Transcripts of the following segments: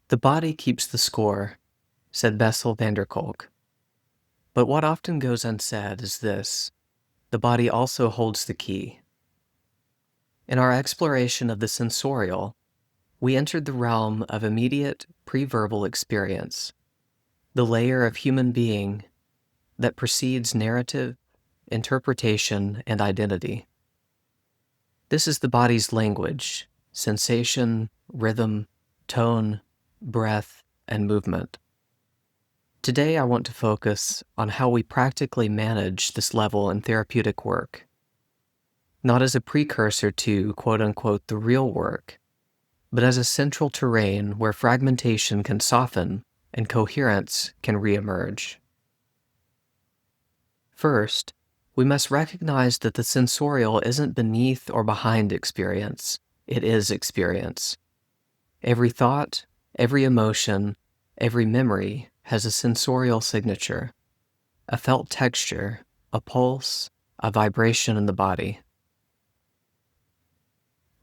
The body keeps the score, said Bessel van der Kolk. But what often goes unsaid is this: the body also holds the key. In our exploration of the sensorial, we entered the realm of immediate pre-verbal experience, the layer of human being that precedes narrative, interpretation, and identity. This is the body's language: sensation, rhythm, tone, breath, and movement. Today I want to focus on how we practically manage this level in therapeutic work, not as a precursor to quote-unquote the real work, but as a central terrain where fragmentation can soften and coherence can reemerge. First, we must recognize that the sensorial isn't beneath or behind experience. It is experience. Every thought, every emotion, every memory has a sensorial signature, a felt texture, a pulse, a vibration in the body.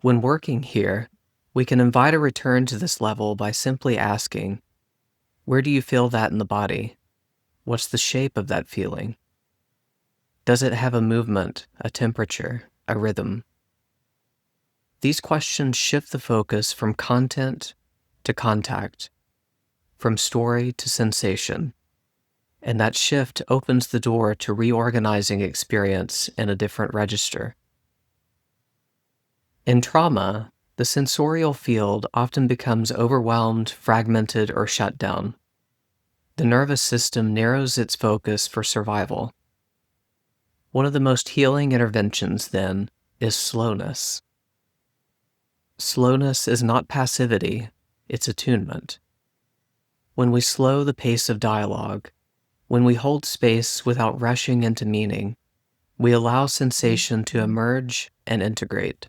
When working here, we can invite a return to this level by simply asking, where do you feel that in the body? What's the shape of that feeling? Does it have a movement, a temperature, a rhythm? These questions shift the focus from content to contact, from story to sensation, and that shift opens the door to reorganizing experience in a different register. In trauma, the sensorial field often becomes overwhelmed, fragmented, or shut down. The nervous system narrows its focus for survival. One of the most healing interventions, then, is slowness. Slowness is not passivity, it's attunement. When we slow the pace of dialogue, when we hold space without rushing into meaning, we allow sensation to emerge and integrate.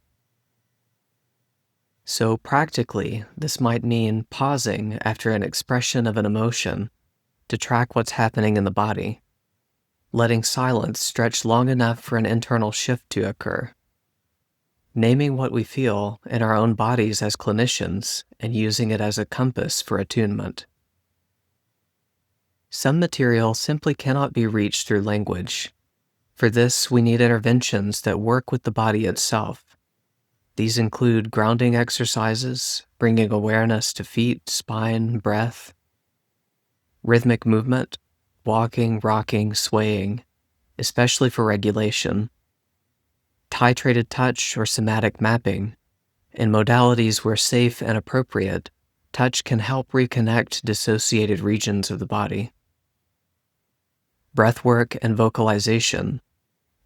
So practically, this might mean pausing after an expression of an emotion to track what's happening in the body, letting silence stretch long enough for an internal shift to occur, naming what we feel in our own bodies as clinicians and using it as a compass for attunement. Some material simply cannot be reached through language. For this, we need interventions that work with the body itself. These include grounding exercises, bringing awareness to feet, spine, breath, rhythmic movement, walking, rocking, swaying, especially for regulation, titrated touch or somatic mapping. In modalities where safe and appropriate, touch can help reconnect dissociated regions of the body. Breathwork and vocalization.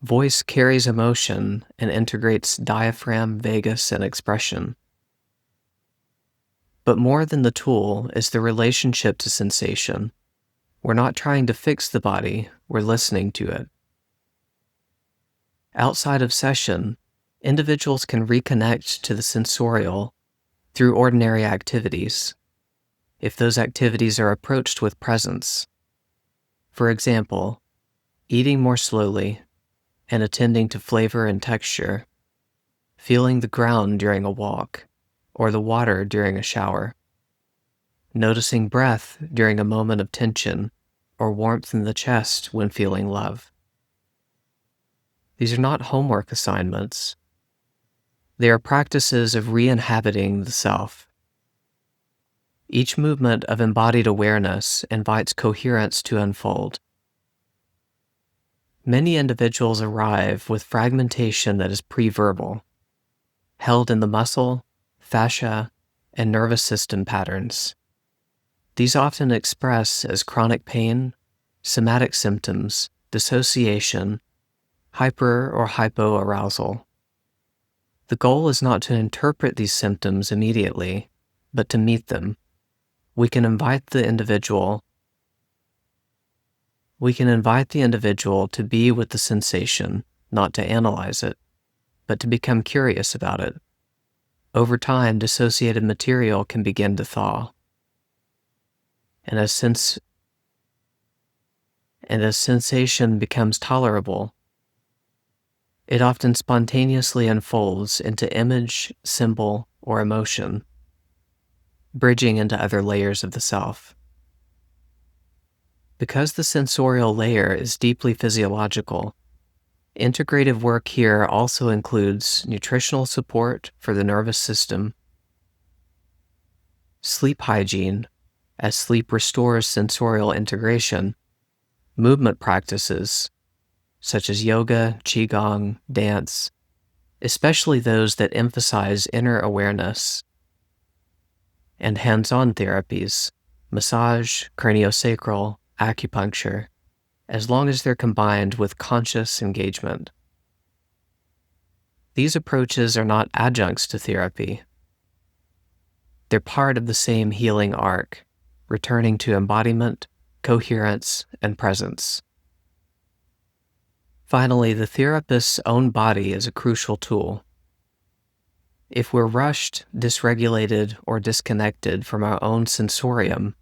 Voice carries emotion and integrates diaphragm, vagus, and expression. But more than the tool is the relationship to sensation. We're not trying to fix the body, we're listening to it. Outside of session, individuals can reconnect to the sensorial through ordinary activities, if those activities are approached with presence. For example, eating more slowly and attending to flavor and texture, feeling the ground during a walk or the water during a shower, noticing breath during a moment of tension or warmth in the chest when feeling love. These are not homework assignments. They are practices of re-inhabiting the self. Each movement of embodied awareness invites coherence to unfold. Many individuals arrive with fragmentation that is pre-verbal, held in the muscle, fascia, and nervous system patterns. These often express as chronic pain, somatic symptoms, dissociation, hyper or hypoarousal. The goal is not to interpret these symptoms immediately, but to meet them. We can invite the individual to be with the sensation, not to analyze it, but to become curious about it. Over time, dissociated material can begin to thaw. And as sensation becomes tolerable, it often spontaneously unfolds into image, symbol, or emotion. bridging into other layers of the self. Because the sensorial layer is deeply physiological, integrative work here also includes nutritional support for the nervous system, sleep hygiene, as sleep restores sensorial integration, movement practices, such as yoga, qigong, dance, especially those that emphasize inner awareness, and hands-on therapies, massage, craniosacral, acupuncture, as long as they're combined with conscious engagement. These approaches are not adjuncts to therapy. They're part of the same healing arc, returning to embodiment, coherence, and presence. Finally, the therapist's own body is a crucial tool. If we're rushed, dysregulated, or disconnected from our own sensorium,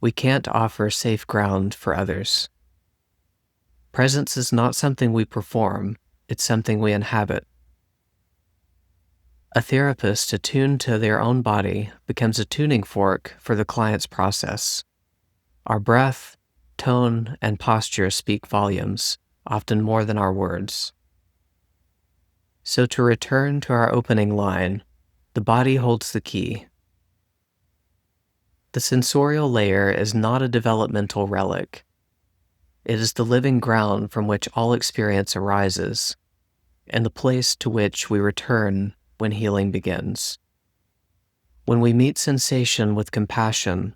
we can't offer safe ground for others. Presence is not something we perform, it's something we inhabit. A therapist attuned to their own body becomes a tuning fork for the client's process. Our breath, tone, and posture speak volumes, often more than our words. So to return to our opening line, the body holds the key. The sensorial layer is not a developmental relic. It is the living ground from which all experience arises, and the place to which we return when healing begins. When we meet sensation with compassion,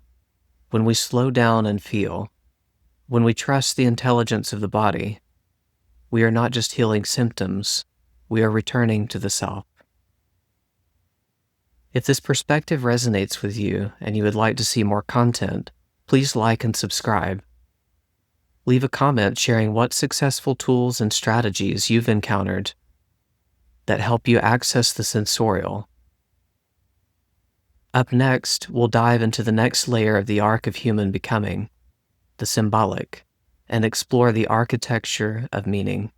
when we slow down and feel, when we trust the intelligence of the body, we are not just healing symptoms, we are returning to the self. If this perspective resonates with you and you would like to see more content, please like and subscribe. Leave a comment sharing what successful tools and strategies you've encountered that help you access the sensorial. Up next, we'll dive into the next layer of the arc of human becoming, the symbolic, and explore the architecture of meaning.